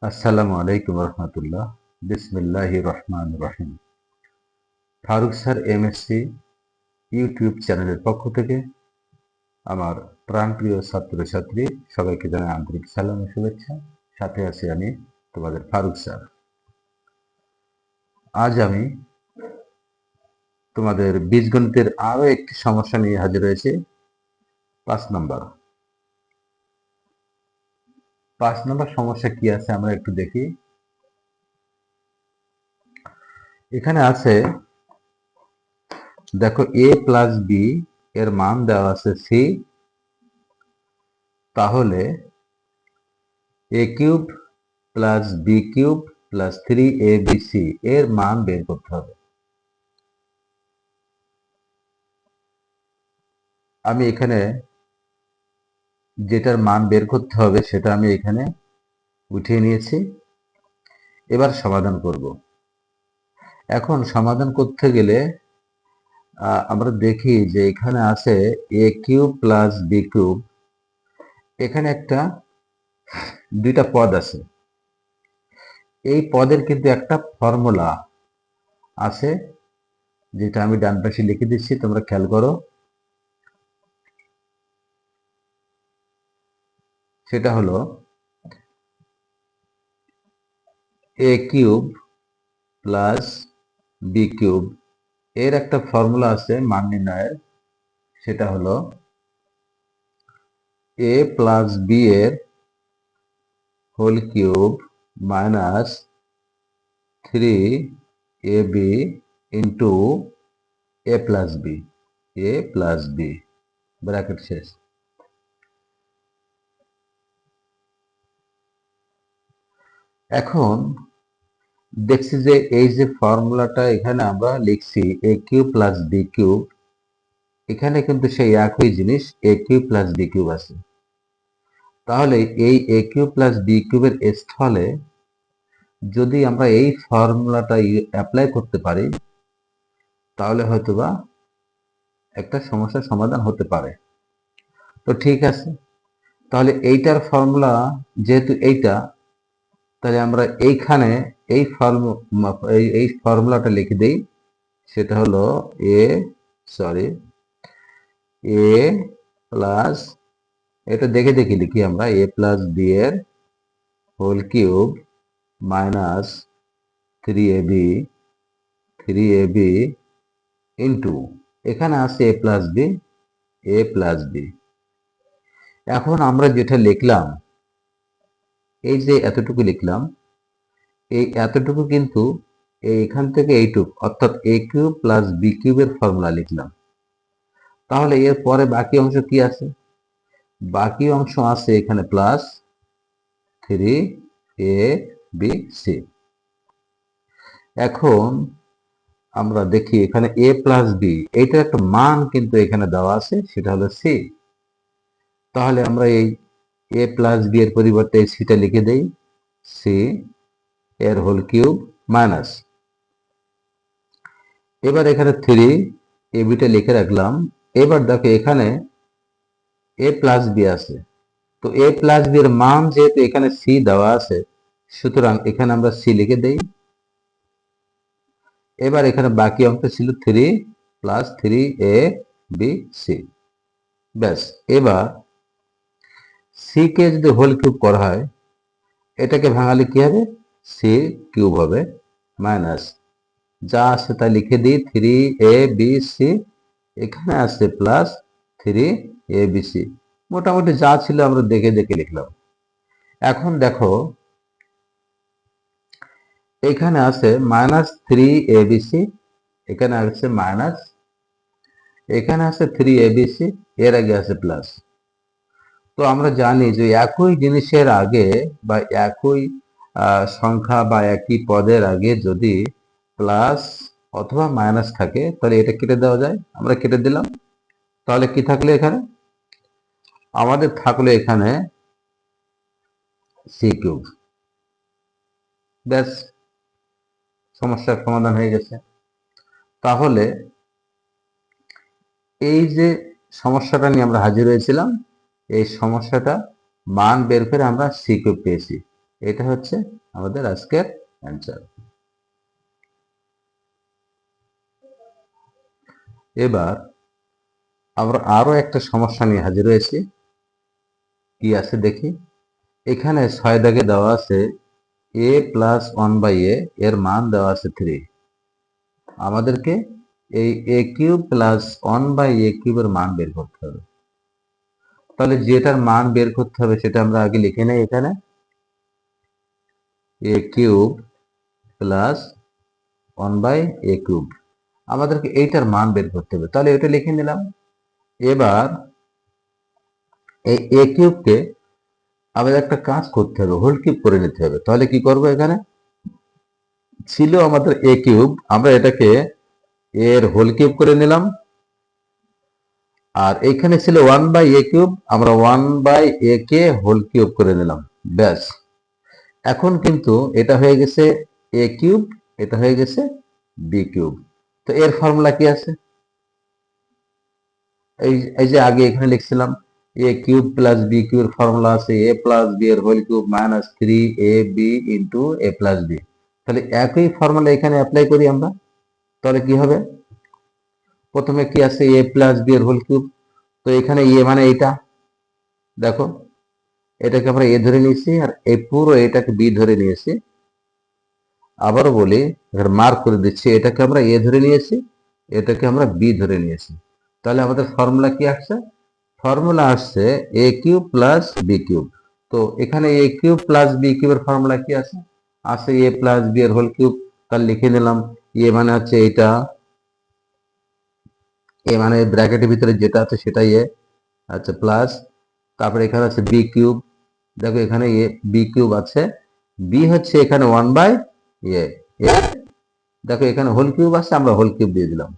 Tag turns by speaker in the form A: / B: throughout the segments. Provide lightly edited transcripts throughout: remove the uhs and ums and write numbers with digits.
A: আসসালামু আলাইকুম রহমতুল্লাহ। বিসমিল্লাহির রহমানির রহিম। ফারুক স্যার এমএসসি ইউটিউব চ্যানেলের পক্ষ থেকে আমার প্রাণপ্রিয় ছাত্রছাত্রী সবাইকে জানাই আন্তরিক সালাম ও শুভেচ্ছা। সাথে আছি আমি তোমাদের ফারুক স্যার। আজ আমি তোমাদের বীজগণিতের আরো একটি সমস্যা নিয়ে হাজির হয়েছি। 5 নম্বর 5 নম্বর সমস্যা কি আছে আমরা একটু দেখি। এখানে আছে, দেখো a প্লাস বি এর মান দেওয়া আছে সি। তাহলে a cube plus b cube plus 3abc এর মান বের করতে হবে। আমি এখানে যেটার মান বের করতে হবে সেটা আমি এখানে উঠিয়ে নিয়েছি। এবার সমাধান করব। এখন সমাধান করতে গেলে আমরা দেখি যে এখানে আছে এ কিউব প্লাস বি কিউব। এখানে একটা দুইটা পদ আছে। এই পদের কিন্তু একটা ফর্মুলা আছে, যেটা আমি ডান পাশে লিখে দিচ্ছি, তোমরা খেয়াল করো। সেটা হলো a cube plus b cube এর একটা ফর্মুলা আছে মান নির্ণয়ের। সেটা হলো এ প্লাস বি এর whole cube minus 3ab into a plus b bracket শেষ। এখন দেখছি যে এই যে ফর্মুলাটা এখানে আমরা লিখছি এ কিউব প্লাস বি কিউব, এখানে কিন্তু সেই একই জিনিস এ কিউব প্লাস বি কিউব আছে। তাহলে এই এ কিউব প্লাস বি কিউবের স্থলে যদি আমরা এই ফর্মুলাটা অ্যাপ্লাই করতে পারি, তাহলে হয়তোবা একটা সমস্যার সমাধান হতে পারে। তো ঠিক আছে, তাহলে এইটার ফর্মুলা যেহেতু এইটা, তাহলে আমরা এইখানে এই ফর্মুলাটা লিখে দেই। সেটা হলো এ এ প্লাস, এটা দেখে দেখে লিখি আমরা, এ প্লাস বি এর whole cube minus 3ab into, এখানে আছে এ প্লাস বি। এখন আমরা যেটা লিখলাম, এই যে এতটুকু লিখলাম, এই এতটুকু কিন্তু এখান থেকে এইটুকু, অর্থাৎ এ কিউব প্লাস বি কিউবের ফর্মুলা লিখলাম। তাহলে এর পরে বাকি অংশ কি আছে? বাকি অংশ আছে এখানে প্লাস 3abc। এখন আমরা দেখি এখানে এ প্লাস বি, এইটার একটা মান কিন্তু এখানে দেওয়া আছে, সেটা হলো সি। তাহলে আমরা এই এ প্লাস বি এর পরিবর্তে এই সিটা লিখে দেই, সি এর হোল কিউব মাইনাস, এবার এখানে 3ab লিখে রাখলাম। এবার দেখো এখানে এ প্লাস বি আছে, তো এ প্লাস বি এর মান যেহেতু এখানে সি দেওয়া আছে, সুতরাং এখানে আমরা সি লিখে দেই। এবার এখানে বাকি অংশ ছিল 3 প্লাস 3abc। ব্যাস, এবার সি কে যদি হোল কিউব করা হয়, এটাকে ভাঙালে কি হবে? সি কিউব হবে মাইনাস, যা আছে তা লিখে দিই, 3abc, এখানে আছে প্লাস 3abc। মোটামুটি যা ছিল আমরা দেখে দেখে লিখলাম। এখন দেখো এখানে আছে -3abc, এখানে আছে মাইনাস, এখানে আছে 3abc, এর আগে আছে প্লাস। তো আমরা জানি যে একই জিনিসের আগে বা একই সংখ্যা বা একই পদের আগে যদি প্লাস অথবা মাইনাস থাকে, তাহলে এটা কেটে দেওয়া যায়। আমরা কেটে দিলাম। তাহলে কি থাকলো এখানে? আমাদের থাকলো এখানে সি কিউব। ব্যাস, সমস্যার সমাধান হয়ে গেছে। তাহলে এই যে সমস্যাটা নিয়ে আমরা হাজির হয়েছিলাম, এই সমস্যাটা মান বের করে আমরা সি কিউব পেয়েছি। এটা হচ্ছে আমাদের আজকের অ্যান্সার। এবার আমরা আরো একটা সমস্যা নিয়ে হাজির হয়েছি। কি আছে দেখি। এখানে 6 দাগে দেওয়া আছে a প্লাস 1/a এর মান দেওয়া আছে 3। আমাদেরকে এই a কিউব প্লাস 1/a কিউবের মান বের করতে হবে। তাহলে যেটার মান বের করতে হবে সেটা আমরা আগে লিখে নেই। এখানে a cube plus 1/a cube, আমাদেরকে এইটার মান বের করতে হবে। তাহলে এটা লিখে নিলাম। এবার এই a কিউবকে আমাদের একটা কাজ করতে হবে, হোল কিউব করে নিতে হবে। তাহলে কি করব, এখানে ছিল আমাদের a কিউব, আমরা এটাকে এর হোল কিউব করে নিলাম। আর এখানে ছিল 1/a কিউব, আমরা 1/a কে হোল কিউব করে নিলাম। ব্যাস, এখন কিন্তু এটা হয়ে গেছে a কিউব, এটা হয়ে গেছে b কিউব। তো এর ফর্মুলা কি আছে? এই যে আগে এখানে লিখছিলাম a কিউব প্লাস b কিউবের ফর্মুলা আছে a প্লাস b এর whole cube minus 3ab into a plus b। তাহলে একই ফর্মুলা এখানে অ্যাপ্লাই করি আমরা। তাহলে কি হবে, প্রথমে কি আছে a প্লাস b এর হোল কিউব। তো এখানে a মানে এইটা, দেখো এটাকে আমরা a ধরে নিয়েছি, আর এই পুরো এটাকে b ধরে নিয়েছি। আবারও বলি, এখানে মার্ক করে দিচ্ছি, এটাকে আমরা a ধরে নিয়েছি, এটাকে আমরা b ধরে নিয়েছি। তাহলে আমাদের ফর্মুলা কি আসছে? ফর্মুলা আসছে a cube plus b cube. তো এখানে a কিউব প্লাস b কিউবের ফর্মুলা কি আছে? আছে a প্লাস b এর হোল কিউব। তাহলে লিখে নিলাম a মানে হচ্ছে এইটা, a মানে ব্র্যাকেটের ভিতরে যেটা আছে সেটাই a। আচ্ছা, প্লাস তারপরে এখানে আছে b কিউব। দেখো এখানে a b কিউব আছে, b হচ্ছে এখানে 1/a। দেখো এখানে হোল কিউব আছে, আমরা হোল কিউব দিয়ে দিলাম।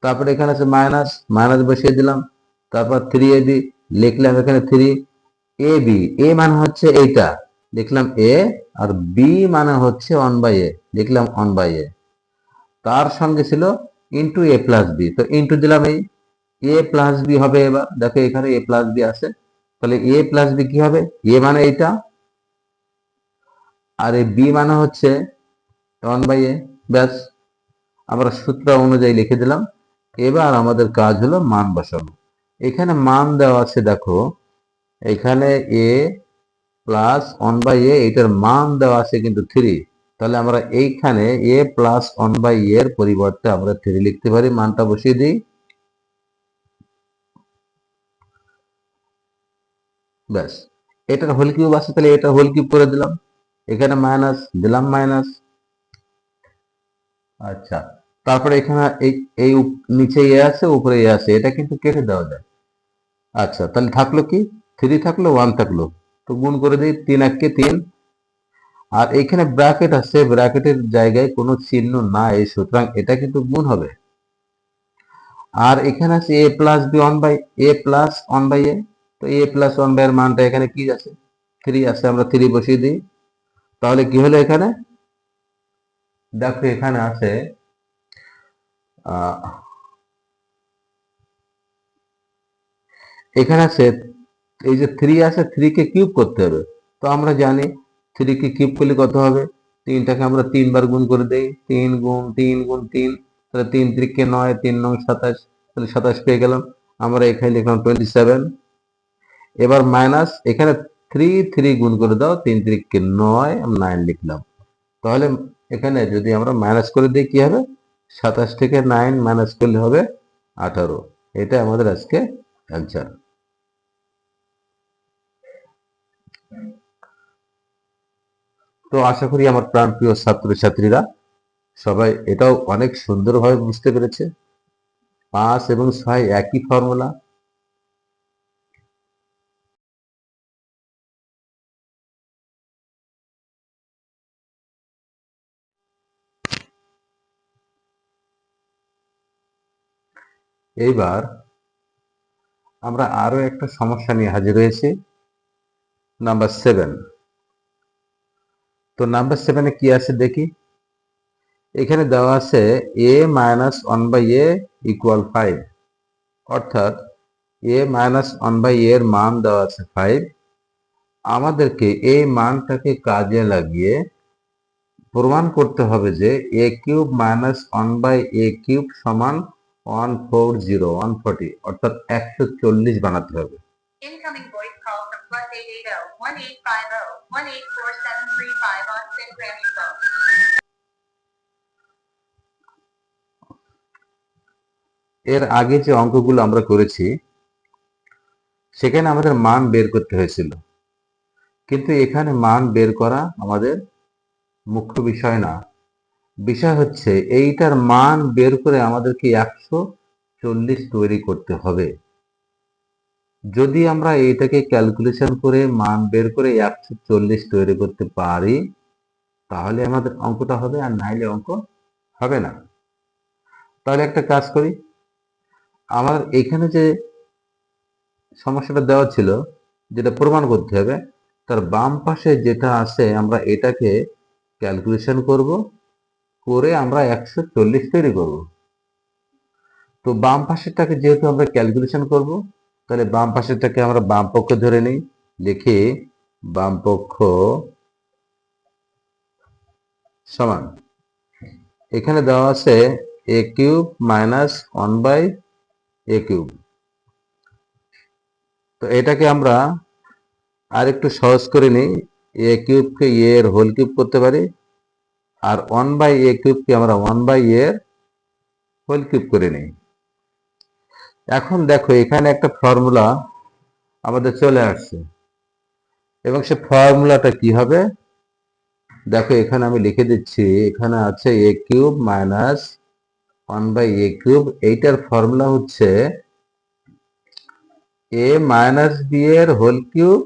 A: তারপরে এখানে আছে মাইনাস, মাইনাস বসিয়ে দিলাম। তারপর 3ab লিখলাম, এখানে 3ab, a মানে হচ্ছে এইটা, লিখলাম a, আর b মানে হচ্ছে 1/a, লিখলাম 1/a। তার সঙ্গে ছিল ইন্টু a প্লাস b, তো ইন্টু দিলাম এই a প্লাস b হবে। এবার দেখো এখানে a প্লাস b আছে, তাহলে a প্লাস b কি হবে? a মানে এইটা, আর এই b মানে হচ্ছে 1/a। ব্যাস, আমরা সূত্র অনুযায়ী লিখে দিলাম। এবার আমাদের কাজ হলো মান বসানো। এখানে মান দেওয়া আছে, দেখো এখানে a প্লাস 1/a, এটার মান দেওয়া আছে কিন্তু 3। তাহলে আমরা এইখানে a প্লাস 1/a এর পরিবর্তে আমরা 3 লিখতে পারি। মানটা বসিয়ে দিই। ব্যাস, এটার হোল কিউব আছে, তাহলে এটা হোল কিউব করে দিলাম। এখানে মাইনাস দিলাম, মাইনাস। আচ্ছা, তারপরে এখানে এই এই নিচে এ আছে, উপরে এ আছে, এটা কিন্তু কেটে দেওয়া যায়। আচ্ছা, তাহলে থাকলো কি, 3 থাকলো, 1 থাকলো। তো গুণ করে দিই, 3 1 3। আর এখানে ব্র্যাকেট আছে, ব্র্যাকেটের জায়গায় কোনো চিহ্ন নাই, সুতরাং এটা কিন্তু গুণ হবে। আর এখানে আছে a plus B a plus 1/a। তো a প্লাস 1/a এর মানটা এখানে কি আছে? 3 আছে, আমরা 3 বসিয়ে দিই। তাহলে কি হলো এখানে? দেখো এখানে আছে এখানে আছে এই যে 3 আছে, 3 কে কিউব করতে হবে। তো আমরা জানি 3 কে কিউব করলে কত হবে? 3টাকে আমরা 3 বার গুণ করে দেই, 3 গুণ 3 গুণ 3, তাহলে 3 3 9, 3 9 27, তাহলে 27 পেয়ে গেলাম। আমরা এখানে লিখলাম 27। এবার মাইনাস, এখানে 3 3 গুণ করে দাও, 3 3 9, 9 লিখলাম। তাহলে এখানে যদি আমরা মাইনাস করে দিই কি হবে? 27 থেকে 9 মাইনাস করলে হবে 18। এটা আমাদের আজকে অ্যান্সার। তো আশা করি আমার প্রাণপ্রিয় ছাত্রছাত্রীরা সবাই এটাও অনেক সুন্দরভাবে বুঝতে পেরেছে। 5 এবং 6 একই ফর্মুলা। এইবার আমরা আরো একটা সমস্যা নিয়ে হাজির হয়েছি, নাম্বার 7। তো নাম্বার 7 এ কি আছে দেখি। এখানে দেওয়া আছে a মাইনাস 1/a ইকুয়াল 5, অর্থাৎ a মাইনাস 1/a এর মান দেওয়া আছে 5। আমাদেরকে এই মানটাকে কাজে লাগিয়ে প্রমাণ করতে হবে যে a cube minus 1/a cube সমান 140 অর্থাৎ 140 বানাতে হবে।
B: Incoming voice call from +880-1850-184735 on SIM Grammy phone.
A: এর আগে যে অঙ্কগুলো আমরা করেছি সেখানে আমাদের মান বের করতে হয়েছিল, কিন্তু এখানে মান বের করা আমাদের মুখ্য বিষয় না। বিষয় হচ্ছে এইটার মান বের করে আমাদেরকে 140 তৈরি করতে হবে। যদি আমরা এইটাকে ক্যালকুলেশন করে মান বের করে 140 তৈরি করতে পারি তাহলে আমাদের অঙ্কটা হবে, আর নাইলে অঙ্ক হবে না। তাহলে একটা কাজ করি, আমার এখানে যে সমস্যাটা দেওয়া ছিল যেটা প্রমাণ করতে হবে তার বাম পাশে যেটা আছে আমরা এটাকে ক্যালকুলেশন করব, করে আমরা 140 তৈরি করব। তো বাম পাশেরটাকে যেহেতু আমরা ক্যালকুলেশন করব তাহলে বাম পাশেরটাকে আমরা বাম পক্ষ ধরে নিই, লিখি বাম পক্ষ সমান এখানে দেওয়া আছে a cube minus 1/a cube. তো এটাকে আমরা আর একটু সহজ করে নিই, a কিউবকে a এর হোল কিউব করতে পারি, আর 1/a কিউবকে আমরা 1/a এর হোল কিউব করে নিই। এখন দেখো এখানে একটা ফর্মুলা আমাদের চলে আসছে, এবং সে ফর্মুলাটা কি হবে দেখো এখানে আমি লিখে দিচ্ছি। এখানে আছে a cube minus 1/a cube, এইটার ফর্মুলা হচ্ছে a মাইনাস b এর whole cube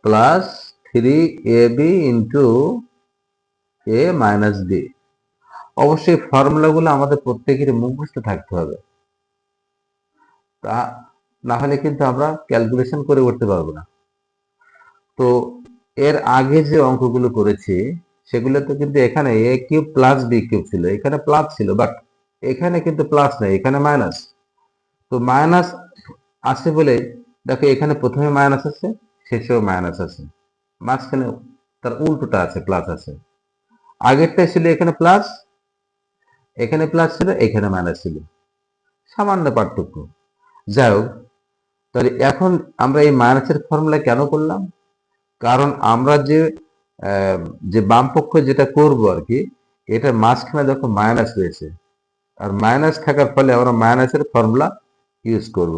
A: plus 3ab into a minus b। অবশ্যই ফর্মুলাগুলো আমাদের প্রত্যেকেরই মুখস্থ থাকতে হবে, তা না হলে কিন্তু আমরা ক্যালকুলেশন করে উঠতে পারবো না। তো এর আগে যে অঙ্কগুলো করেছি সেগুলোতে কিন্তু এখানে a cube plus b cube ছিল, এখানে প্লাস ছিল, বাট এখানে কিন্তু প্লাস নেই, এখানে মাইনাস। তো মাইনাস আছে বলে দেখো এখানে প্রথমে মাইনাস আছে, শেষেও মাইনাস আছে, মাঝখানে তার উল্টোটা আছে, প্লাস আছে। আগেরটা ছিল এখানে প্লাস, এখানে প্লাস ছিল, এখানে মাইনাস ছিল, সামান্য পার্থক্য। যাই হোক, তাহলে এখন আমরা এই মাইনাসের ফর্মুলা কেন করলাম? কারণ আমরা যে বাম পক্ষ যেটা করব আর কি, এটার মাঝখানে দেখো মাইনাস রয়েছে, আর মাইনাস থাকার ফলে আমরা মাইনাসের ফর্মুলা ইউজ করব।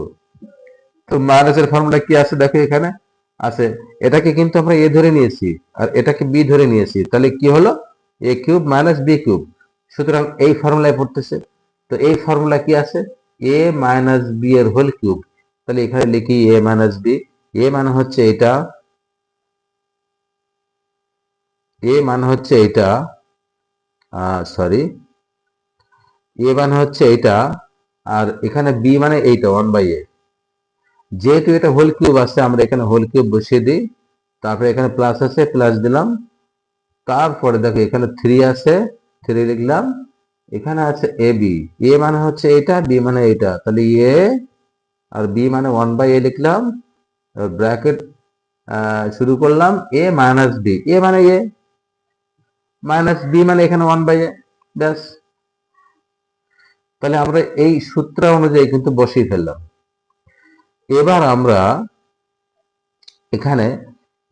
A: তো মাইনাসের ফর্মুলা কি আছে দেখো এখানে আছে, এটাকে কিন্তু আমরা এ ধরে নিয়েছি আর এটাকে বি ধরে নিয়েছি, তাহলে কি হলো a cube minus b cube. সুতরাং এই ফর্মুলায় পড়তেছে। তো এই ফর্মুলা কি আছে, a মাইনাস b এর হোল কিউব। তাহলে এখানে লিখি a মাইনাস b, a মানে হচ্ছে এটা, a মানে হচ্ছে এটা, সরি, a মানে হচ্ছে এটা, আর এখানে b মানে এইটা 1/a। যেহেতু এটা হোল কিউব আছে আমরা এখানে হোল কিউব বসিয়ে দিই, তারপরে এখানে প্লাস আছে, প্লাস দিলাম, তারপরে দেখো এখানে 3 আছে, 3 লিখলাম, এখানে আছে এ বি, এ মানে হচ্ছে এটা, বি মানে এটা, তাহলে এ আর বি মানে 1/a লিখলাম, ব্র্যাকেট শুরু করলাম, এ মাইনাস বি, এ মানে এ মাইনাস বি মানে এখানে 1/a, ব্যাস। তাহলে আমরা এই সূত্র অনুযায়ী কিন্তু বসিয়ে ফেললাম। এবার আমরা এখানে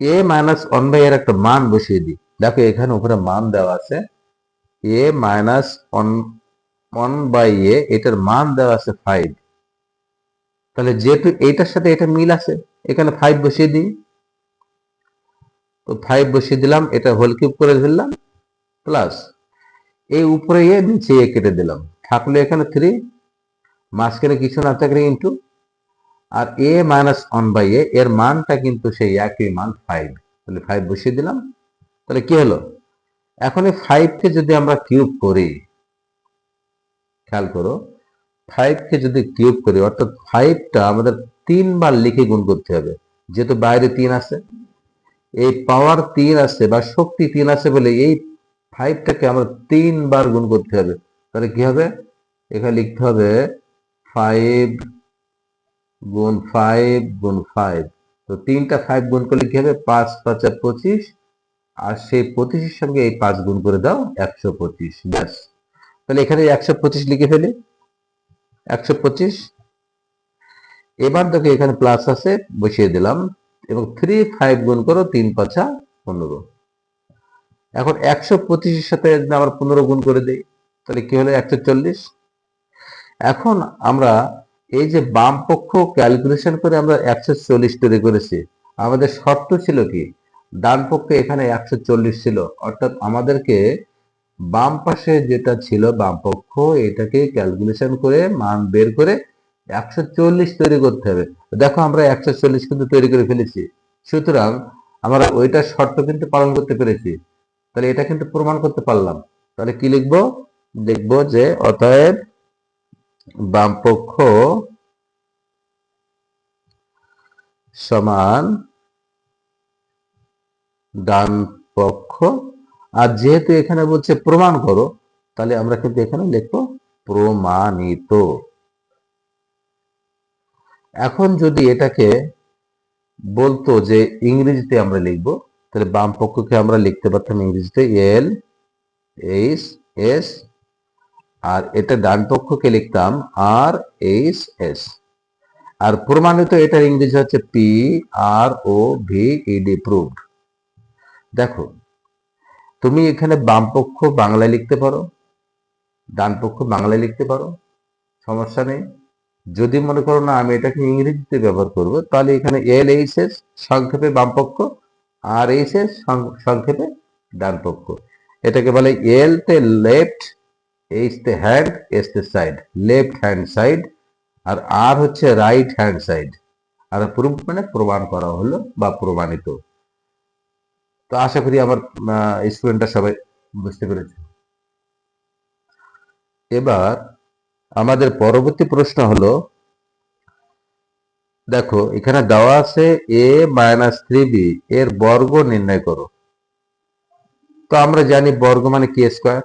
A: a মাইনাস 1/a এর একটা মান বসিয়ে দিই। দেখো এখানে উপরে মান দেওয়া আছে a মাইনাস 1/a, এটার মান দেওয়া আছে 5। তাহলে যেহেতু এইটার সাথে এটা মিল আছে এখানে 5 বসিয়ে দিই। তো 5 বসিয়ে দিলাম, এটা হোল কিউব করে ফেললাম, প্লাস এই উপরে এ নিচে এ কেটে দিলাম, থাকলো এখানে 3, মাঝখানে কিছু না থাকলে into, R a minus 1/a এর মানটা কিন্তু সেই একই মান 5। তাহলে 5 বসিয়ে দিলাম। তাহলে কি হলো, এখন এই 5 কে যদি আমরা কিউব করি, খেয়াল করো 5 কে যদি কিউব করি অর্থাৎ 5টা আমাদের 3 বার লিখে গুণ করতে হবে, যেহেতু বাইরে 3 আছে, এই পাওয়ার 3 আছে বা শক্তি 3 আছে বলে এই 5টাকে আমরা 3 বার গুণ করতে হবে। তাহলে কি হবে, এখানে লিখতে হবে 5 গুণ 5 গুণ 5, তো 3টা 5 গুণ করলে কি হবে, 5 5 25, আর সেই 25-এর সঙ্গে এই 5 গুণ করে দাও 125। ব্যাস, তাহলে এখানে 125 লিখে ফেলি, 125। এবার দেখো এখানে প্লাস আছে, বসিয়ে দিলাম, এবং 3 5 গুণ করো, 3 5 15। এখন 125-এর সাথে আবার 15 গুণ করে দেই, তাহলে কি হলো, 140। এখন আমরা এই যে বাম পক্ষ ক্যালকুলেশন করে আমরা 140 তৈরি করেছি, আমাদের শর্ত ছিল কি, ডান পক্ষে এখানে 140 ছিল, অর্থাৎ আমাদেরকে বাম পাশে যেটা ছিল বাম পক্ষ, এটাকে ক্যালকুলেশন করে মান বের করে 140 তৈরি করতে হবে। দেখো আমরা 140 কিন্তু তৈরি করে ফেলেছি, সুতরাং আমরা ওইটার শর্ত কিন্তু পালন করতে পেরেছি, তাহলে এটা কিন্তু প্রমাণ করতে পারলাম। তাহলে কি লিখবো, লিখবো যে অতএব বাম পক্ষ সমান ডান পক্ষ, আর যেহেতু এখানে বলছে প্রমাণ করো, তাহলে আমরা কিন্তু এখানে লিখবো প্রমাণিত। এখন যদি এটাকে বলতো যে ইংরেজিতে আমরা লিখবো, তাহলে বাম পক্ষকে আমরা লিখতে পারতাম ইংরেজিতে এল এইচ এস, আর এটা ডান পক্ষকে লিখতাম আর এইচ এস। আর প্রমাণিত এটার ইংরেজি হচ্ছে পি আর ও ভি ইডি, প্রুভড। দেখো তুমি এখানে বাম পক্ষ বাংলায় লিখতে পারো, ডান পক্ষ বাংলায় লিখতে পারো, সমস্যা নেই। যদি মনে করো না আমি এটাকে ইংরেজিতে ব্যবহার করব, তাহলে এখানে এল এইচ এস সংক্ষেপে বাম পক্ষ, আর এইচ এস সংক্ষেপে ডান পক্ষ। এটাকে বলে এল তে লেফট, এইচ তে হ্যান্ড, এস তে সাইড, লেফট হ্যান্ড সাইড, আর আর হচ্ছে রাইট হ্যান্ড সাইড। আর প্রুফ মানে প্রমাণ করা হলো বা প্রমাণিত। তো আশা করি আমার স্টুডেন্টরা সবাই বুঝতে পেরেছে। এবার আমাদের পরবর্তী প্রশ্ন হলো, দেখো এখানে দেওয়া আছে a মাইনাস 3b এর বর্গ নির্ণয় করো। তো আমরা জানি বর্গ মানে কি স্কয়ার।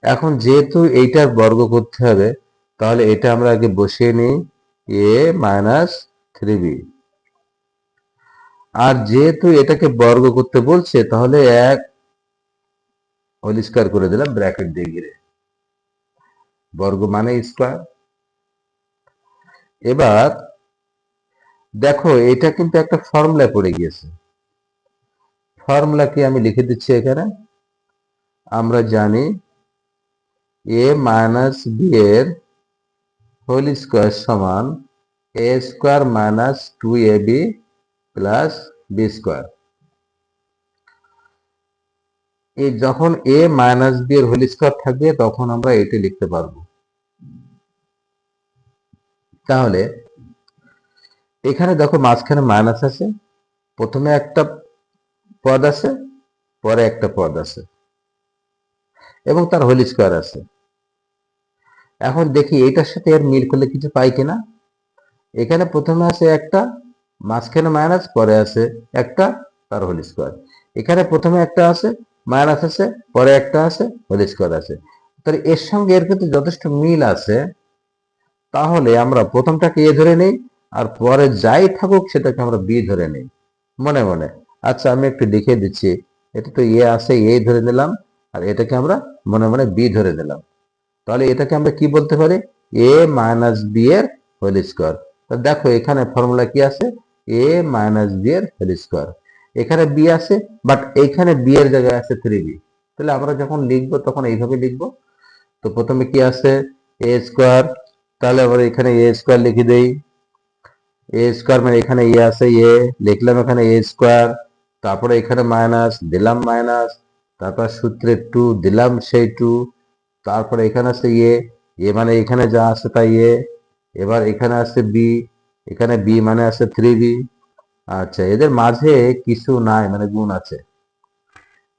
A: এখন যেহেতু এইটার বর্গ করতে হবে, তাহলে এটা আমরা আগে বসিয়ে নিই, a মাইনাস 3b, আর যেহেতু এটাকে বর্গ করতে বলছে, তাহলে এক হোল স্কয়ার করে দিলাম ব্র্যাকেট দিয়ে ঘিরে, বর্গ মানে স্কয়ার। এবার দেখো এটা কিন্তু একটা ফর্মুলা পড়ে গিয়েছে, ফর্মুলা কি আমি লিখে দিচ্ছি এখানে। আমরা জানি a মাইনাস বি এর হোল স্কয়ার সমান a square minus 2ab plus B square. এই যখন a মাইনাস বি এর হোল স্কয়ার থাকবে, তখন আমরা এটি লিখতে পারবো। তাহলে এখানে দেখো মাঝখানে মাইনাস আছে, প্রথমে একটা পদ আছে, পরে একটা পদ আছে, এবং তার হোল স্কয়ার আছে। এখন দেখি এটার সাথে এর মিল করলে কিছু পাই কিনা। এখানে প্রথমে আছে একটা, মাঝখানে মাইনাস, পরে আছে একটা, তার হোল স্কয়ার। এখানে প্রথমে একটা আছে, মাইনাস আছে, পরে একটা আছে, হোল স্কয়ার আছে। তাহলে এর সঙ্গে এর কিন্তু যথেষ্ট মিল আছে। তাহলে আমরা প্রথমটাকে এ ধরে নেই, আর পরে যাই থাকুক সেটাকে আমরা বি ধরে নেই মনে মনে। আচ্ছা আমি একটু লিখে দিচ্ছি, এটা তো এ আছে, এ ধরে নিলাম, আর এটাকে আমরা মনে মনে বি ধরে নিলাম। তাহলে এটাকে আমরা কি বলতে পারি, এ মাইনাস বি এর হোল স্কয়ার। তা দেখো এখানে ফর্মুলা কি আছে, এ মাইনাস বি এর হোল স্কয়ার। এখানে বি আছে, বাট এইখানে বি এর জায়গায় আছে 3b। তাহলে আমরা যখন লিখবো তখন এইভাবে লিখবো। তো প্রথমে কি আছে, এ স্কয়ার, তাহলে আবার এখানে এ স্কয়ার লিখে দেই। এ স্কয়ার মানে এখানে এ আছে, এ লিখলাম, এখানে এ স্কয়ার, তারপরে এখানে মাইনাস দিলাম, মাইনাস, তারপর সূত্রে 2 দিলাম, সেই 2, তারপরে এখানে আছে এ মানে এখানে যা আছে তাই এ। এবার এখানে আছে বি, এখানে বি মানে আছে 3b। আচ্ছা এদের মাঝে কিছু নাই, মানে গুণ আছে।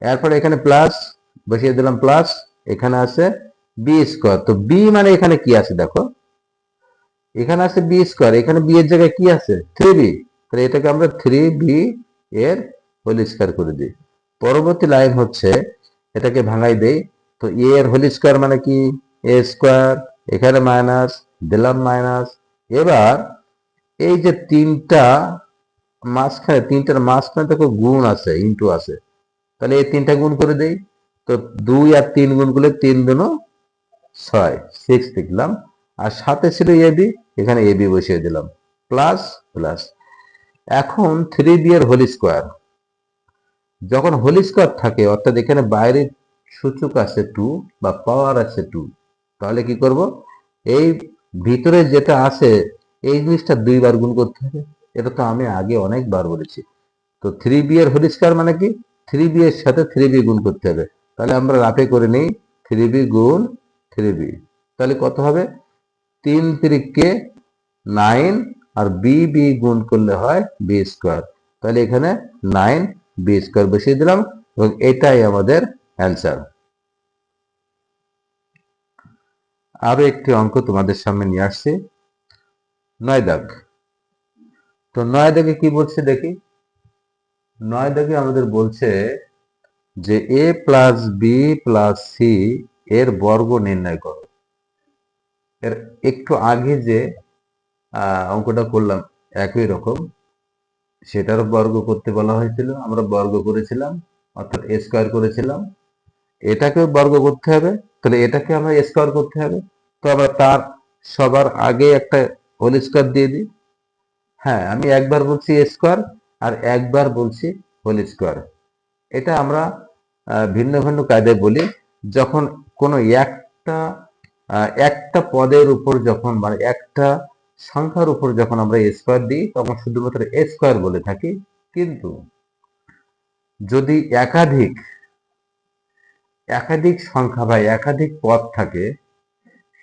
A: এরপরে এখানে প্লাস বসিয়ে দিলাম, প্লাস এখানে আছে বি স্কয়ার। তো বি মানে এখানে কি আছে দেখো, এখানে আছে বি স্কয়ার, এখানে বি এর জায়গায় কি আছে 3b। তাহলে এটাকে আমরা 3b এর হোল স্কয়ার করে দিই। পরবর্তী লাইন হচ্ছে, এটাকে ভাঙাই দেই। তো এ এর হোল স্কয়ার মানে কি, এ স্কয়ার, এখানে মাইনাস দিলাম, মাইনাস। এবার এই যে তিনটা মাঝখানে তিনটার মাঝখানে দেখো গুণ আছে, ইন্টু আছে, তাহলে এই তিনটা গুণ করে দেই। তো 2 আর 3 গুণ করলে 3 দুন 6, 6 লিখলাম। আর সাথে ছিল এবি, এখানে এবি বসিয়ে দিলাম, প্লাস প্লাস। এখন 3b এর হোল স্কোয়ার, যখন হোল স্কোয়ার থাকে অর্থাৎ এখানে বাইরের সূচক আছে 2 বা পাওয়ার আছে 2, তাহলে কি করব, এই ভিতরে যেটা আছে এই জিনিসটা 2 বার গুণ করতে হবে। এটা তো আমি আগে অনেকবার বলেছি। তো 3b এর হোল স্কোয়ার মানে কি, 3b এর সাথে 3b গুণ করতে হবে। তাহলে আমরা রাফে করে নিই 3b গুণ 3b, তাহলে কত হবে, 3 3 9, আর বি বি গুণ করলে হয় বি স্কোয়ার। তাহলে এখানে 9 বি স্কোয়ার বসিয়ে দিলাম এবং এটাই আমাদের অ্যান্সার। আরো একটি অঙ্ক তোমাদের সামনে নিয়ে আসছি, 9 দাগ। তো 9 দাগে কি বলছে দেখি। 9 দাগে আমাদের বলছে যে a plus B plus C এর বর্গ নির্ণয় করো। এর একটু আগে যে অঙ্কটা করলাম একই রকম, সেটার বর্গ করতে বলা হয়েছিল, আমরা বর্গ করেছিলাম, অর্থাৎ এ স্কোয়ার করেছিলাম। এটাকেও বর্গ করতে হবে, তাহলে এটাকে আমরা স্কোয়ার করতে হবে। তো আমরা তার সবার আগে একটা হোল স্কোয়ার দিয়ে দিই। হ্যাঁ, আমি একবার বলছি এ স্কোয়ার আর একবার বলছি হোল স্কোয়ার। এটা আমরা ভিন্ন ভিন্ন কায়দায় বলি, যখন কোনো একটা পদের উপর যখন মানে একটা সংখ্যার উপর যখন আমরা স্কোয়ার দিই তখন শুধুমাত্র এ স্কোয়ার বলে থাকি। কিন্তু যদি একাধিক সংখ্যা বা একাধিক পদ থাকে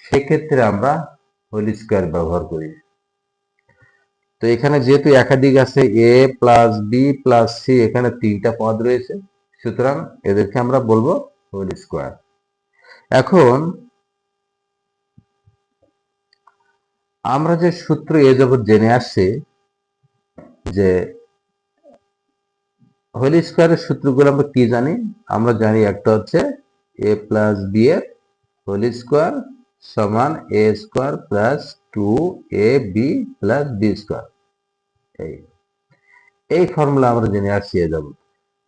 A: সেক্ষেত্রে আমরা হোল স্কোয়ার ব্যবহার করি। তো এখানে যেহেতু একাধিক আছে, এ প্লাস বি প্লাস সি, এখানে 3টা পদ রয়েছে, সুতরাং এদেরকে আমরা বলবো হোল স্কোয়ার। এখন আমরা যে সূত্র এ যাবৎ জেনে আসছি যে হোল স্কোয়ারের সূত্রগুলো আমরা কি জানি, আমরা জানি একটা হচ্ছে এ প্লাস বি এর হোল স্কোয়ার সমান a square plus 2ab plus b square. এই ফর্মুলা আমরা জেনে আসছি এ যাবৎ।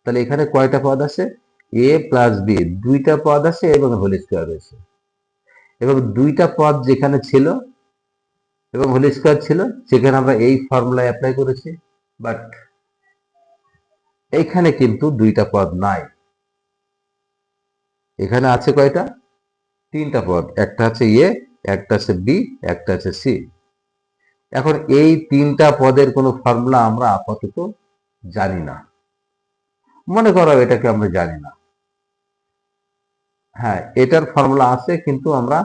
A: তাহলে এখানে কয়টা পদ আছে, এ প্লাস বি 2টা পদ আছে এবং হোল স্কোয়ার রয়েছে, এবং 2টা পদ যেখানে ছিল এবং হোল স্কোয়ার ছিল সেখানে আমরা এই ফর্মুলা অ্যাপ্লাই করেছি। বাট এইখানে কিন্তু 2টা পদ নাই, এখানে আছে কয়টা, 3টা পদ, একটা আছে এ, একটা আছে বি, একটা আছে সি। এখন এই 3টা পদের কোনো ফর্মুলা আমরা আপাতত জানি না, মনে করো এটাকে আমরা জানি না। হ্যাঁ, এটার ফর্মুলা আছে কিন্তু আমরা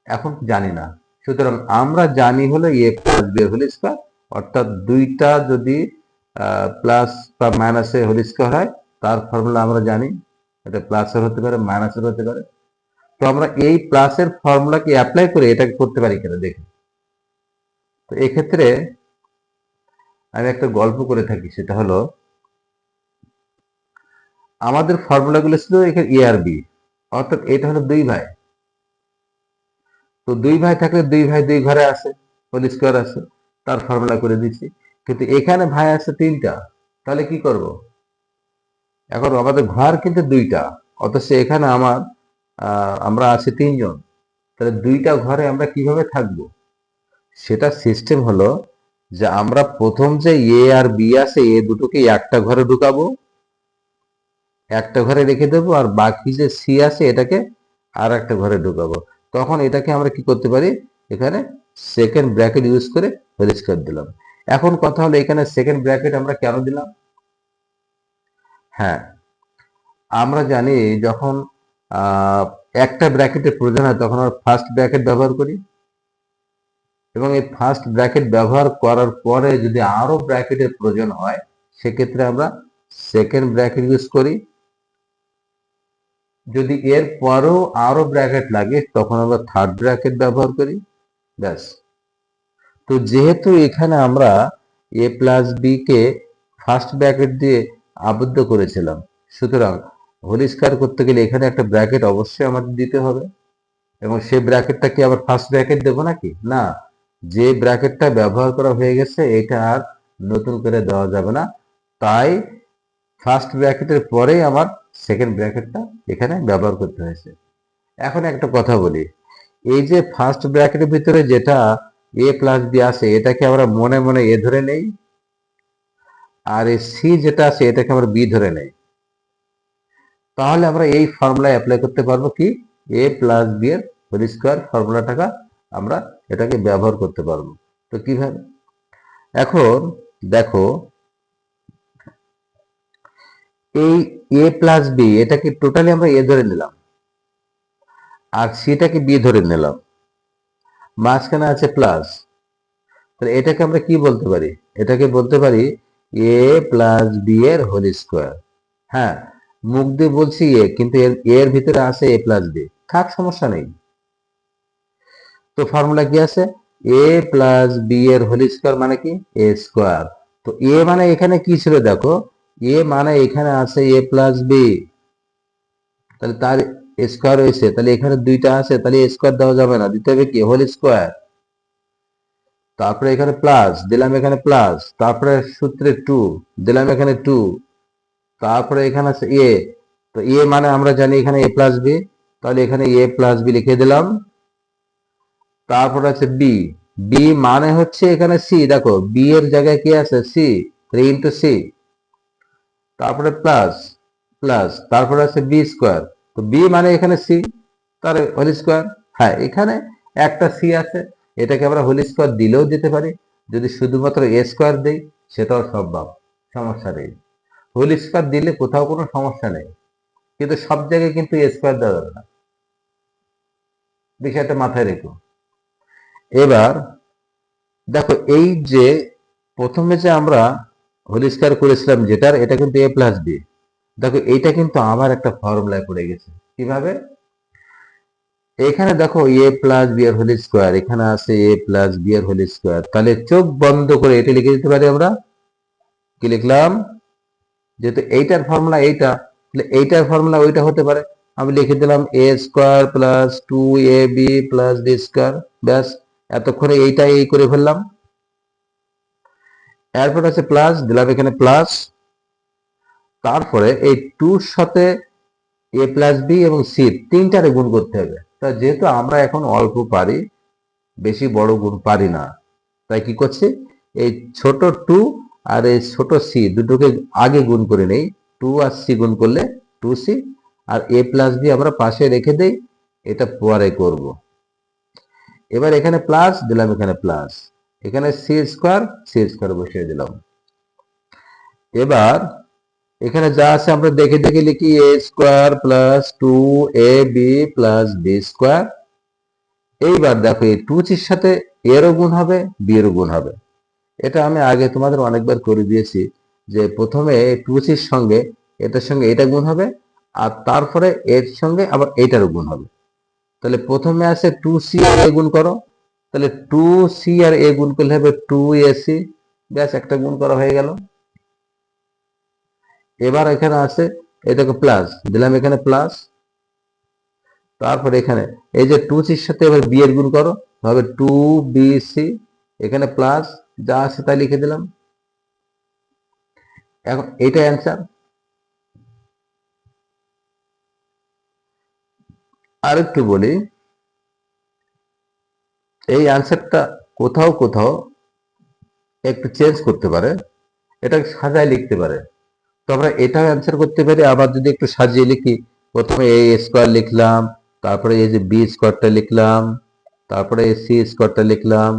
A: এখন জানি না। সুতরাং আমরা জানি হলো a plus B whole square, অর্থাৎ 2টা যদি প্লাস বা মাইনাসের হোল স্কোয়ার হয় তার ফর্মুলা আমরা জানি, এটা প্লাসের হতে পারে মাইনাসের হতে পারে। তো আমরা এই প্লাসের ফর্মুলাকে অ্যাপ্লাই করে এটাকে করতে পারি কিনা দেখি। তো এক্ষেত্রে আমি একটা গল্প করে থাকি, সেটা হলো আমাদের ফর্মুলাগুলো ছিল এখানে এ আর বি, অর্থাৎ এটা হলো 2 ভাই। তো 2 ভাই থাকলে 2 ভাই 2 ঘরে আছে, হোল স্কোয়ার আছে, তার ফর্মুলা করে দিচ্ছি। কিন্তু এখানে ভাই আছে 3টা, তাহলে কি করব, এখন আমাদের ঘর কিন্তু 2টা, অথচ এখানে আমরা আছি 3 জন, তাহলে 2টা ঘরে আমরা কিভাবে থাকবো। সেটা সিস্টেম হলো যে আমরা প্রথম যে এ আর বি আছে এ দুটোকে একটা ঘরে ঢুকাবো, একটা ঘরে রেখে দেবো, আর বাকি যে সি আছে এটাকে আর একটা ঘরে ঢুকাবো। তখন এটাকে আমরা কি করতে পারি, এখানে সেকেন্ড ব্র্যাকেট ইউজ করে হোল স্কোয়ার দিলাম। এখন কথা হলো এখানে সেকেন্ড ব্র্যাকেট আমরা কেন দিলাম। হ্যাঁ, আমরা জানি যখন একটা ব্র্যাকেটের প্রয়োজন হয় তখন আমরা ফার্স্ট ব্র্যাকেট ব্যবহার করি, এবং এই ফার্স্ট ব্র্যাকেট ব্যবহার করার পরে যদি আরো ব্র্যাকেটের প্রয়োজন হয় সেক্ষেত্রে আমরা সেকেন্ড ব্র্যাকেট ইউজ করি। যদি এর পরেও আরো ব্র্যাকেট লাগে তখন আমরা থার্ড ব্র্যাকেট ব্যবহার করি, ব্যাস। তো যেহেতু এখানে আমরা A plus B K first bracket দিয়ে আবদ্ধ করেছিলাম, সুতরাং হোল স্কয়ার করতে গেলে এখানে একটা ব্র্যাকেট অবশ্যই আমাদের দিতে হবে, এবং সেই ব্র্যাকেটটা কি আবার ফার্স্ট ব্র্যাকেট দেবো নাকি, না, যে ব্র্যাকেটটা ব্যবহার করা হয়ে গেছে এটা আর নতুন করে দেওয়া যাবে না, তাই ফার্স্ট ব্র্যাকেটের পরেই আমার সেকেন্ড ব্র্যাকেটটা এখানে ব্যবহার করতে হয়েছে। এখন একটা কথা বলি, এই যে ফার্স্ট ব্র্যাকেটের ভিতরে যেটা এ প্লাস বি আছে এটাকে আমরা মনে মনে এ ধরে নেই, আর এই সি যেটা আছে এটাকে আমরা বি ধরে নেই, তাহলে আমরা এই ফর্মুলা অ্যাপ্লাই করতে পারবো কি, এ প্লাস বি এর হোল স্কোয়ার ফর্মুলাটাকে আমরা এটাকে ব্যবহার করতে পারবো। তো কিভাবে, এখন দেখো এই এ প্লাস বি এটাকে টোটালি আমরা এ ধরে নিলাম, আর সিটাকে বি ধরে নিলাম, মাঝখানে আছে প্লাস, তাহলে এটাকে আমরা কি বলতে পারি, এটাকে বলতে পারি এ প্লাস বি এর হোল স্কোয়ার। হ্যাঁ, মুখ দিয়ে বলছি এ, কিন্তু এর ভিতরে আছে এ প্লাস বি, থাক সমস্যা নেই। তো ফর্মুলা কি আছে, এ প্লাস বি এর হোল স্কোয়ার মানে কি এ স্কোয়ার। তো এ মানে এখানে কি ছিল দেখো, এ মানে এখানে আছে এ প্লাস বি, তাহলে তার স্কোয়ার হয়েছে, তাহলে এখানে দুইটা আছে, তাহলে স্কোয়ার দেওয়া যাবে না, দিতে হবে কি হোল স্কোয়ার। তারপরে এখানে প্লাস দিলাম, এখানে প্লাস, তারপরে সূত্রে টু দিলাম, এখানে টু, তারপরে এখানে আছে এ, তো এ মানে আমরা জানি এখানে এ প্লাস বি, তাহলে এখানে এ প্লাস বি লিখে দিলাম। তারপরে আছে বি, বি মানে হচ্ছে এখানে সি, দেখো বি এর জায়গায় কি আছে সি, ইন্টু সি, তারপরে প্লাস প্লাস, তারপরে আছে বি স্কোয়ার, তো বি মানে এখানে সি, তার হোল স্কোয়ার। হ্যাঁ, এখানে একটা সি আছে, এটাকে আমরা হোল স্কোয়ার দিলেও দিতে পারি, যদি শুধুমাত্র এ স্কোয়ার দেই সেটাও সম্ভব, সমস্যা নেই। হোল স্কোয়ার দিলে কোথাও কোনো সমস্যা নেই, কিন্তু সব জায়গায় কিন্তু এ স্কোয়ার দেওয়া যাবে না, বিষয়টা মাথায় রেখো। এবার দেখো এই যে প্রথমে যে আমরা হোল স্কোয়ার করেছিলাম যেটার, এটা কিন্তু এ প্লাস বি, দেখো এইটা কিন্তু আবার একটা ফর্মুলায় পড়ে গেছে। কিভাবে, এখানে দেখো এ প্লাস বি এর হোল স্কোয়ার, এখানে আছে এ প্লাস বি এর হোল স্কোয়ার, তাহলে চোখ বন্ধ করে এটা লিখে দিতে পারি আমরা, কি লিখলাম, যেহেতু এইটার ফর্মুলা এইটা, তাহলে এইটার ফর্মুলা ওইটা হতে পারে, আমি লিখে দিলাম এ square plus two A B plus b square, ব্যাস, এতক্ষণে এইটা এই করে ফেললাম। এরপর আছে প্লাস দিলাম, এখানে প্লাস, তারপরে এই টুর সাথে এ প্লাস বি এবং সি তিনটারে গুণ করতে হবে। তা যেহেতু আমরা এখন অল্প পারি, বেশি বড় গুণ পারি না, তাই কি করছি, এই ছোট টু আর এই ছোট সি দুটোকে আগে গুণ করে নেই, টু আর সি গুণ করলে টু সি, আর এ প্লাস বি আমরা পাশে রেখে দেই, এটা পরে করব। এবার এখানে প্লাস দিলাম, এখানে প্লাস, এখানে সি স্কোয়ার বসিয়ে দিলাম। এবার এখানে যা আছে আমরা দেখে দেখে লিখি, এ square plus two A B plus b square. এইবার দেখো এই টু সির সাথে এরও গুণ হবে, বি এরও গুণ হবে, এটা আমি আগে তোমাদের অনেকবার করে দিয়েছি, যে প্রথমে টু সির সঙ্গে এটার সঙ্গে এটা গুণ হবে, আর তারপরে এর সঙ্গে আবার এইটারও গুণ হবে। তাহলে প্রথমে আছে টু সি আর এ গুণ করো, তাহলে টু সি আর এ গুণ করলে হবে টু এ সি, ব্যাস একটা গুণ করা হয়ে গেল। এবার এখানে আছে এটাকে প্লাস দিলাম, এখানে প্লাস, তারপরে এখানে এই যে টু সির সাথে এবার বি এর গুণ করো, হবে টু বি সি, এখানে প্লাস, যা আছে তাই লিখে দিলাম। এখন এইটাই অ্যান্সার। আর একটু বলি, এই অ্যান্সারটা কোথাও কোথাও একটু চেঞ্জ করতে পারে, এটা সাজায় লিখতে পারে, তো আমরা এটাও অ্যান্সার করতে পারি। আবার যদি একটু সাজিয়ে লিখি, প্রথমে এ স্কোয়ার লিখলাম, তারপরে এই যে বি স্কোয়ারটা লিখলাম, তারপরে সি স্কোয়ারটা লিখলাম,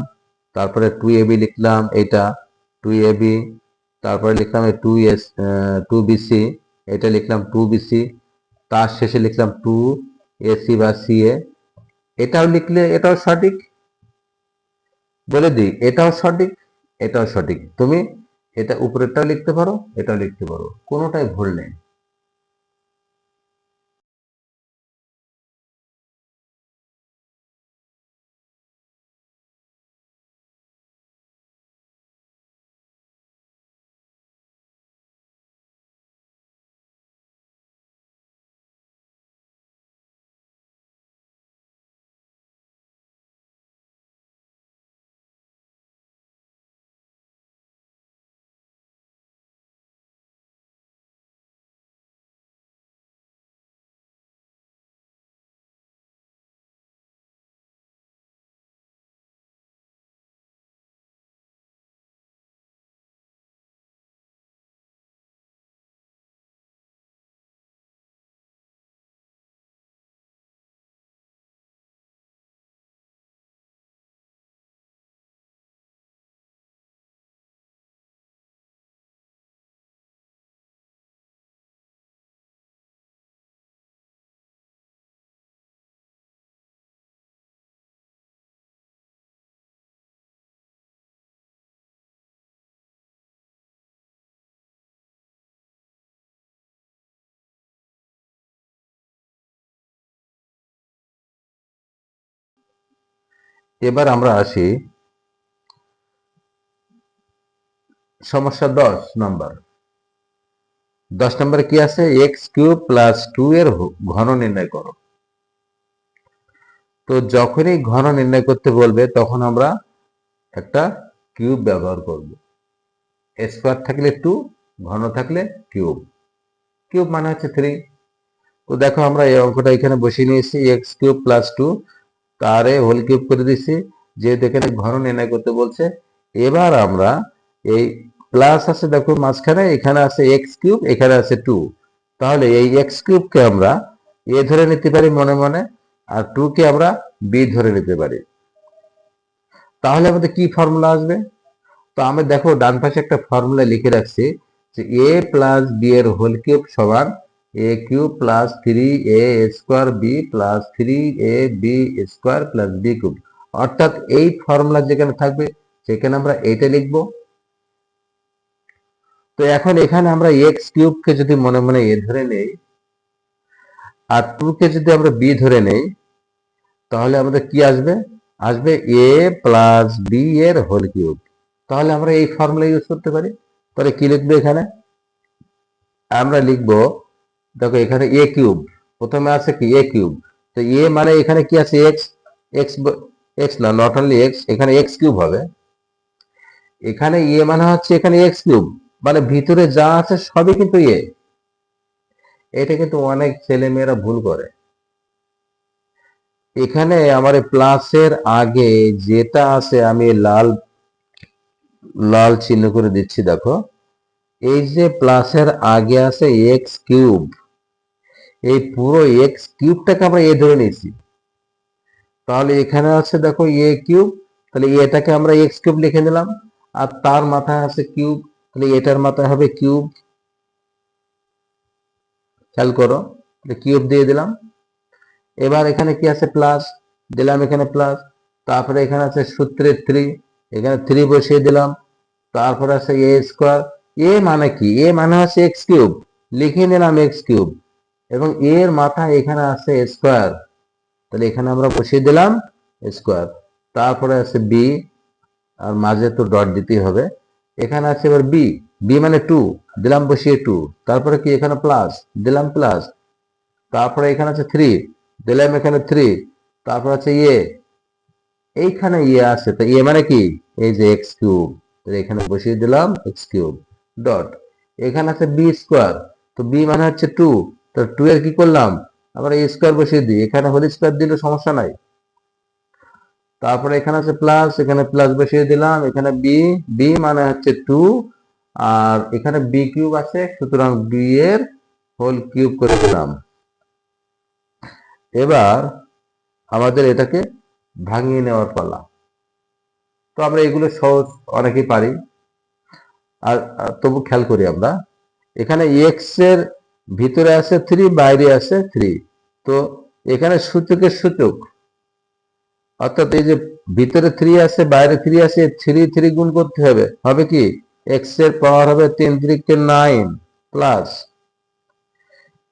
A: তারপরে টু এ বি লিখলাম, এটা টু এ বি, তারপরে লিখলাম টু এস টু বিসি, এটা লিখলাম টু বিসি, তার শেষে লিখলাম টু এসি বা সি এ, এটাও লিখলে এটাও সঠিক। বলে দিই এটাও সঠিক, এটাও সঠিক, তুমি এটা উপরেরটাও লিখতে পারো, এটাও লিখতে পারো, কোনোটাই ভুল নেই। এবার আমরা আসি সমস্যা 10 নম্বর। 10 নম্বরে কি আছে? এক্স কিউব প্লাস 2 এর ঘন নির্ণয় করো। তো যখনই ঘন নির্ণয় করতে বলবে তখন আমরা একটা কিউব ব্যবহার করব। স্কোয়ার থাকলে 2, ঘন থাকলে কিউব। কিউব মানে হচ্ছে 3। তো দেখো আমরা এই অঙ্কটা এখানে বসিয়ে নিয়েছি, এক্স কিউব প্লাস 2 তারে হোল কিউব করে দিচ্ছি, যেহেতু এখানে ঘন নির্ণয় করতে বলছে। এবার আমরা এই প্লাস আছে দেখো মাঝখানে, এখানে আছে এক্স কিউব, এখানে আছে 2। তাহলে এই এক্স কিউবকে আমরা এ ধরে নিতে পারি মনে মনে, আর 2 কে আমরা বি ধরে নিতে পারি। তাহলে আমাদের কি ফর্মুলা আসবে? তো আমি দেখো ডান পাশে একটা ফর্মুলা লিখে রাখছি, যে এ প্লাস বি এর হোল কিউব সমান a cube plus 3a square b plus 3a b square plus b cube. অর্থাৎ এই ফর্মুলা যেখানে থাকবে সেখানে আমরা এটা লিখব। তো এখন এখানে আমরা এক্স কিউবকে যদি মনে মনে এ ধরে নেই, আর 2 কে যদি আমরা বি ধরে নেই, তাহলে আমাদের কি আসবে? আসবে এ প্লাস বি এর হোল কিউব। তাহলে আমরা এই ফর্মুলা ইউজ করতে পারি। তাহলে কি লিখবে এখানে? আমরা লিখবো, দেখো এখানে এ কিউব, প্রথমে আছে কি এ কিউব। তো এ মানে এখানে কি আছে? এক্স। এক্স এক্স না, নট অনলি এক্স, এখানে এক্স কিউব হবে। এখানে এ মানে হচ্ছে এখানে এক্স কিউব, মানে ভিতরে যা আছে সবই কিন্তু এ। এটা কিন্তু অনেক ছেলে মেয়েরা ভুল করে। এখানে আমার প্লাসের আগে যেটা আছে আমি লাল লাল চিহ্ন করে দিচ্ছি, দেখো এই যে প্লাসের আগে আছে এক্স কিউব, এই পুরো এক্স কিউবটাকে আমরা এ ধরে নিয়েছি। তাহলে এখানে আছে দেখো এ কিউব, তাহলে এটাকে আমরা এক্স কিউব লিখে নিলাম, আর তার মাথায় আছে কিউব, তাহলে এটার মাথায় হবে কিউব। খেয়াল করো, কিউব দিয়ে দিলাম। এবার এখানে কি আছে? প্লাস দিলাম, এখানে প্লাস। তারপরে এখানে আছে সূত্রের 3, এখানে 3 বসিয়ে দিলাম। তারপরে আছে এ স্কোয়ার। এ মানে কি? এ মানে হচ্ছে এক্স কিউব, লিখে নিলাম এক্স কিউব, এবং এর মাথায় এখানে আছে স্কোয়ার, তাহলে এখানে আমরা বসিয়ে দিলাম স্কোয়ার। তারপরে আছে বি, আর মাঝে তো ডট দিতেই হবে। এখানে আছে এবার বি, বি মানে 2, দিলাম বসিয়ে 2। তারপরে কি? এখানে প্লাস, দিলাম প্লাস। তারপরে এখানে আছে 3, দিলাম এখানে 3। তারপর আছে এ, এইখানে ইয়ে আছে, তো এ মানে কি? এই যে এক্স কিউব, এখানে বসিয়ে দিলাম এক্স কিউব ডট। এখানে আছে বি স্কোয়ার, তো বি মানে হচ্ছে 2, তো 2 এর কি করলাম? আমরা এই স্কোয়ার বসিয়ে দিই, এখানে হোল স্কোয়ার দিলে সমস্যা নাই। তারপরে এখানে আছে প্লাস, এখানে প্লাস বসিয়ে দিলাম, এখানে বি, বি মানে হচ্ছে 2, আর এখানে বি কিউব আছে, সুতরাং বি এর হোল কিউব করে দিলাম। এবার আমাদের এটাকে ভাঙিয়ে নেওয়ার পালা। তো আমরা এগুলো সহজ অনেকেই পারি, আর তবু খেয়াল করি আমরা। এখানে এক্স এর ভিতরে আছে 3, বাইরে আছে 3। তো এখানে সূচকের সূচক, অর্থাৎ এই যে ভিতরে 3 আছে বাইরে 3 আছে, 3 3 গুণ করতে হবে, হবে কি? এক্স এর পাওয়ার হবে 3 3 কে 9 প্লাস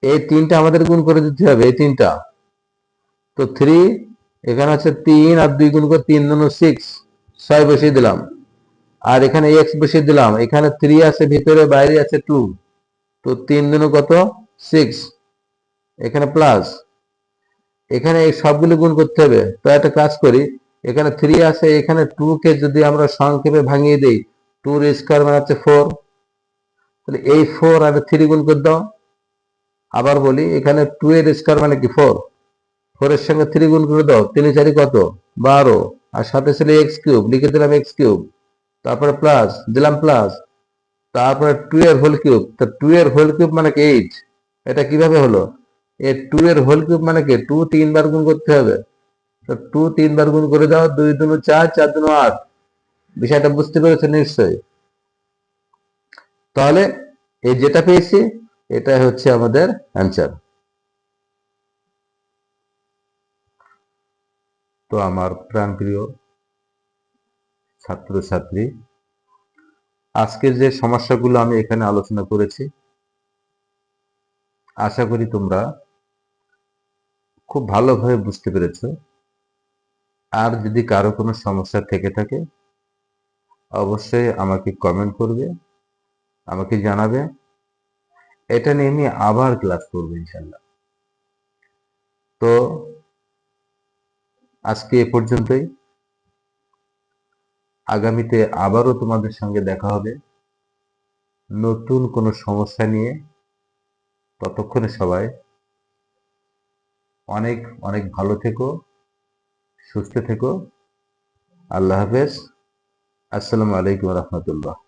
A: এই 3টা আমাদের গুণ করে দিতে হবে, এই 3টা। তো 3, এখানে আছে 3 আর 2 গুণ করে 3 দুনো 6, 6 বসিয়ে দিলাম। আর এখানে এক্স বসিয়ে দিলাম, এখানে 3 আছে ভিতরে, বাইরে আছে 2, তো 3 দুনো কত? 6, এখানে প্লাস, এখানে এই সবগুলো গুণ করতে হবে। তো একটা কাজ করি, এখানে 3 আছে, এখানে 2 কে যদি আমরা সংক্ষেপে ভাঙিয়ে দেই, 2 এর স্কয়ার মানে হচ্ছে 4, তাহলে এই 4 আর 3 গুণ করে দাও। আবার বলি, এখানে 2 এর স্কয়ার মানে কি 4, 4 এর সঙ্গে 3 গুণ করে দাও, 3 4 কত? 12, আর সাথে ছিল এক্স কিউব, লিখে দিলাম এক্স কিউব। তারপরে প্লাস দিলাম প্লাস, তারপরে 2 এর হোল কিউব, তো 2 এর হোল কিউব মানে কি 8। এটা কিভাবে হলো? এই 2 এর হোল কিউব মানে কি 2 3 বার গুণ করতে হবে, তো 2 3 বার গুণ করে দাও, 2 দুনো 4, 4 দুনো 8। বিষয়টা বুঝতে পেরেছো নিশ্চয়ই? তাহলে এই যেটা পেয়েছি এটাই হচ্ছে আমাদের অ্যান্সার। তো আমার প্রাণপ্রিয় ছাত্রছাত্রী, আজকের যে সমস্যাগুলো আমি এখানে আলোচনা করেছি, আশা করি তোমরা খুব ভালোভাবে বুঝতে পেরেছো। আর যদি কারো কোনো সমস্যা থেকে থাকে অবশ্যই আমাকে কমেন্ট করবে, আমাকে জানাবে। এটা নিয়ে আমি আবার ক্লাস করবো ইনশাল্লাহ। তো আজকে এ পর্যন্তই। আগামীতে আবারও তোমাদের সঙ্গে দেখা হবে নতুন কোনো সমস্যা নিয়ে। ততক্ষণে সবাই অনেক অনেক ভালো থেকো, সুস্থ থেকো। আল্লাহ হাফেজ। আসসালামু আলাইকুম রহমতুল্লাহ।